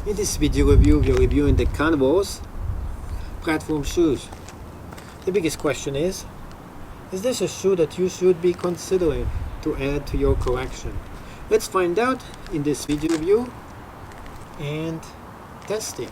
In this video review, we're reviewing the Converse platform shoes. The biggest question is this a shoe that you should be considering to add to your collection? Let's find out in this video review and testing.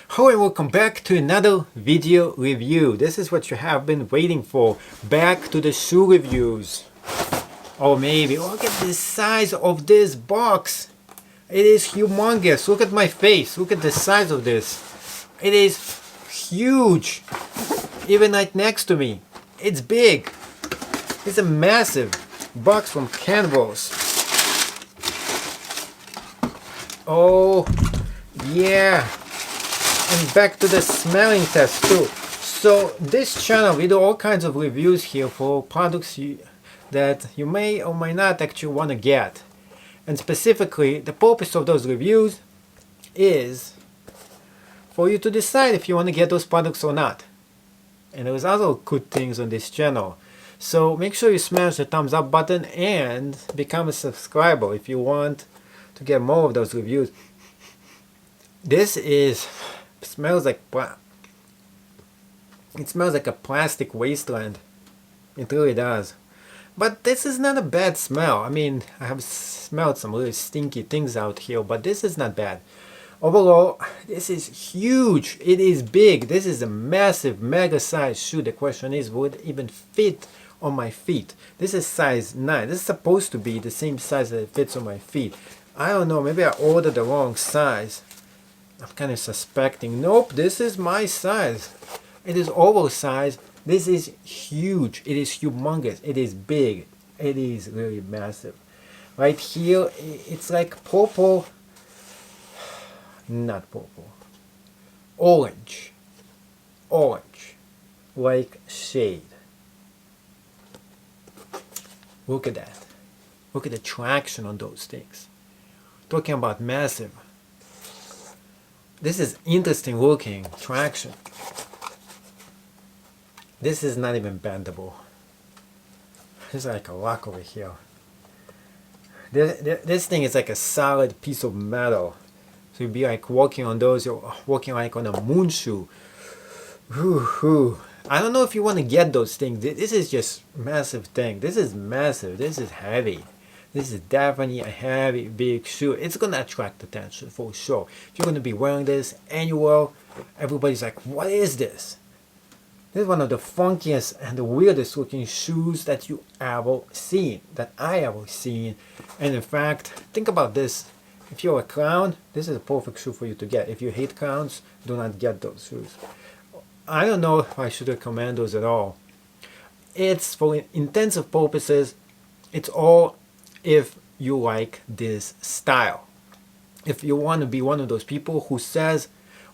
Hello and welcome back to another video review. This is what you have been waiting for. Back to the shoe reviews. Or maybe, look at the size of this box. It is humongous. Look at my face. Look at the size of this. It is huge. Even right next to me. It's big. It's a massive box from Converse. Oh, yeah. And back to the smelling test too. So this channel, we do all kinds of reviews here for products that you may or may not actually want to get. And specifically, the purpose of those reviews is for you to decide if you want to get those products or not. And there's other good things on this channel. So make sure you smash the thumbs up button and become a subscriber if you want to get more of those reviews. This smells like a plastic wasteland. It really does. But this is not a bad smell. I mean, I have smelled some really stinky things out here, but this is not bad. Overall, this is huge. It is big. This is a massive, mega size shoe. The question is, will it even fit on my feet? This is size 9. This is supposed to be the same size that it fits on my feet. I don't know, maybe I ordered the wrong size. I'm kind of suspecting. Nope, this is my size. It is oversized. This is huge. It is humongous. It is big. It is really massive. Right here, it's like purple. Not purple. Orange. Orange. Like shade. Look at that. Look at the traction on those things. Talking about massive. This is interesting looking traction. This is not even bendable. There's like a lock over here. This thing is like a solid piece of metal. So you'd be like walking on those, you're walking like on a moon shoe. I don't know if you want to get those things. This is just massive thing. This is massive. This is heavy. This is definitely a heavy, big shoe. It's going to attract attention for sure. If you're going to be wearing this annual, everybody's like, what is this? This is one of the funkiest and the weirdest looking shoes that you ever seen, that I ever seen. And in fact, think about this. If you're a clown, this is a perfect shoe for you to get. If you hate clowns, do not get those shoes. I don't know if I should recommend those at all. It's for intensive purposes. It's all if you like this style. If you want to be one of those people who says,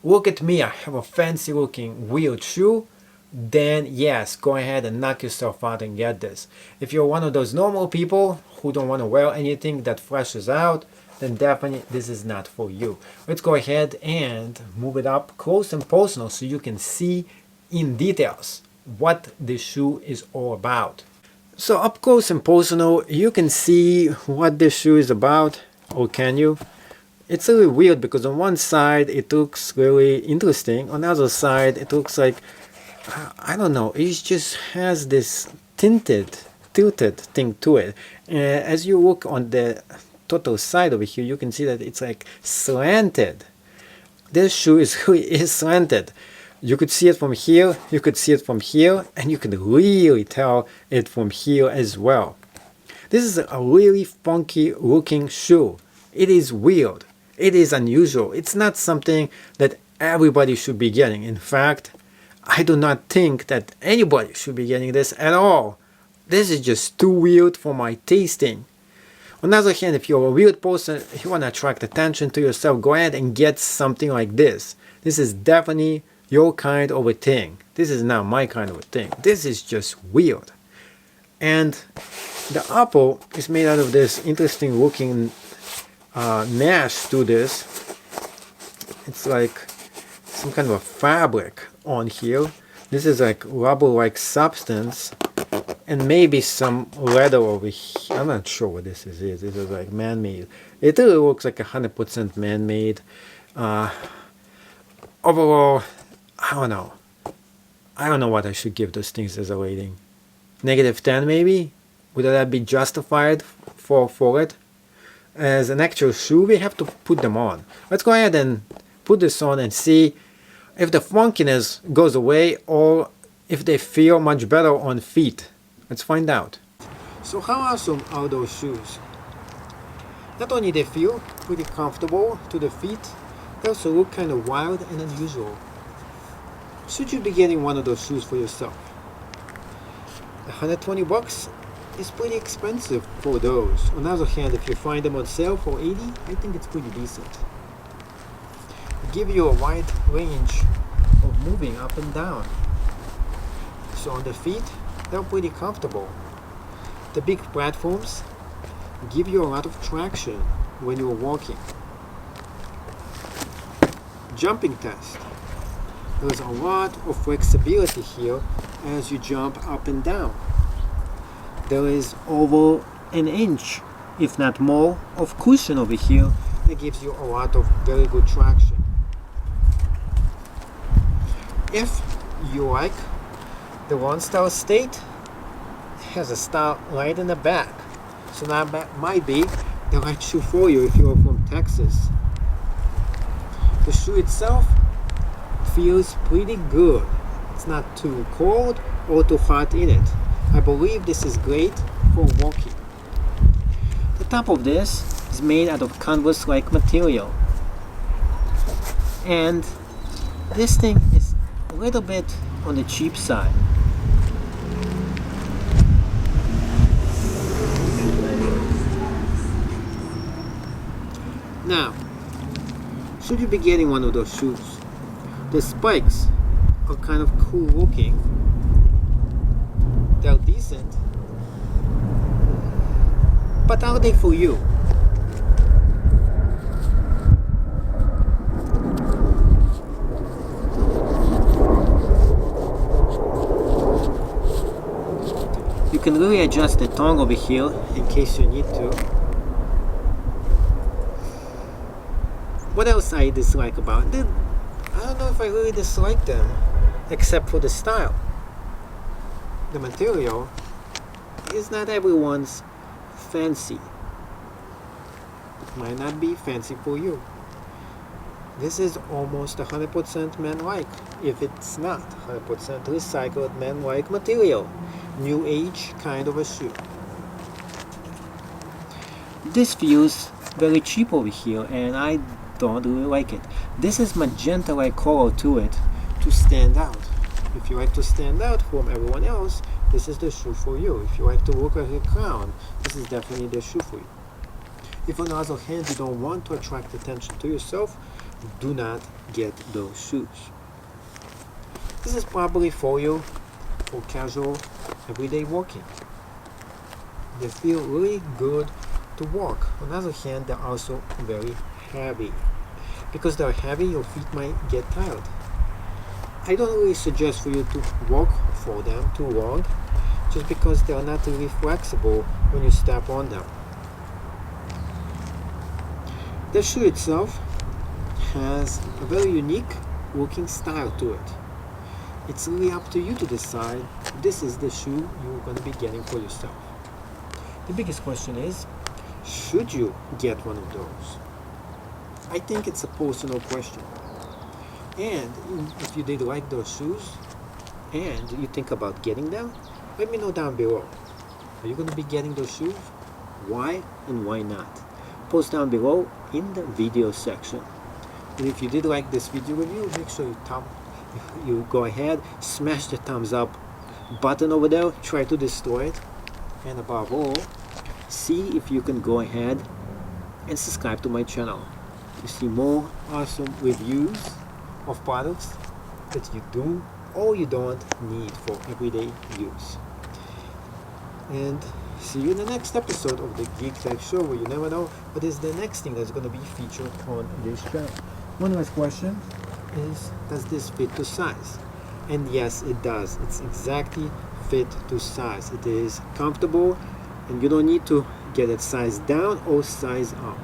look at me, I have a fancy looking weird shoe, then yes, go ahead and knock yourself out and get this. If you're one of those normal people who don't want to wear anything that flashes out, then definitely this is not for you. Let's go ahead and move it up close and personal so you can see in details what this shoe is all about. So up close and personal, you can see what this shoe is about, or can you? It's really weird because on one side it looks really interesting, on the other side it looks like, I don't know, it just has this tilted thing to it. As you look on the total side over here, you can see that it's like slanted. This shoe is slanted. You could see it from here, you could see it from here, and you could really tell it from here as well. This is a really funky looking shoe. It is weird. It is unusual. It's not something that everybody should be getting. In fact, I do not think that anybody should be getting this at all. This is just too weird for my tasting. On the other hand, if you're a weird person, if you want to attract attention to yourself, go ahead and get something like this. This is definitely your kind of a thing. This is not my kind of a thing. This is just weird. And the upper is made out of this interesting looking mesh to this. It's like some kind of a fabric on here. This is like rubber-like substance, and maybe some leather over here. I'm not sure what this is. This is like man-made. It really looks like 100% man-made. Overall, I don't know. I don't know what I should give those things as a rating. -10 maybe? Would that be justified for it? As an actual shoe, we have to put them on. Let's go ahead and put this on and see if the funkiness goes away or if they feel much better on feet. Let's find out. So how awesome are those shoes? Not only they feel pretty comfortable to the feet, they also look kind of wild and unusual. Should you be getting one of those shoes for yourself? $120 is pretty expensive for those. On the other hand, if you find them on sale for $80, I think it's pretty decent. Give you a wide range of moving up and down. So on the feet, they're pretty comfortable. The big platforms give you a lot of traction when you're walking. Jumping test. There's a lot of flexibility here as you jump up and down. There is over an inch, if not more, of cushion over here that gives you a lot of very good traction. If you like the one style state, it has a style right in the back. So that might be the right shoe for you if you're from Texas. The shoe itself feels pretty good. It's not too cold or too hot in it. I believe this is great for walking. The top of this is made out of Converse-like material. And this thing is a little bit on the cheap side. Now, should you be getting one of those shoes? The spikes are kind of cool looking. They're decent. But are they for you? You can really adjust the tongue over here in case you need to. What else I dislike about them? I don't know if I really dislike them, except for the style. The material is not everyone's fancy. It might not be fancy for you. This is almost 100% man-like, if it's not 100% recycled man-like material. New age kind of a shoe. This feels very cheap over here, and I don't really like it. This is magenta-like color to it to stand out. If you like to stand out from everyone else, this is the shoe for you. If you like to look like a clown, this is definitely the shoe for you. If on the other hand you don't want to attract attention to yourself, do not get those shoes. This is probably for you for casual, everyday walking. They feel really good to walk. On the other hand, they're also very heavy. Because they're heavy, your feet might get tired. I don't really suggest for you to walk for them too long, just because they're not really flexible when you step on them. The shoe itself has a very unique looking style to it. It's really up to you to decide if this is the shoe you're going to be getting for yourself. The biggest question is, should you get one of those? I think it's a personal question. And if you did like those shoes and you think about getting them, let me know down below. Are you going to be getting those shoes? Why and why not? Post down below in the video section. And if you did like this video review, make sure you go ahead, smash the thumbs up button over there, try to destroy it, and above all, see if you can go ahead and subscribe to my channel to see more awesome reviews of products that you do or you don't need for everyday use. And see you in the next episode of the Geek Tech Show, where you never know what is the next thing that's going to be featured on this channel. One last question. does this fit to size? And yes, it does. It's exactly fit to size. It is comfortable, and you don't need to get it sized down or size up.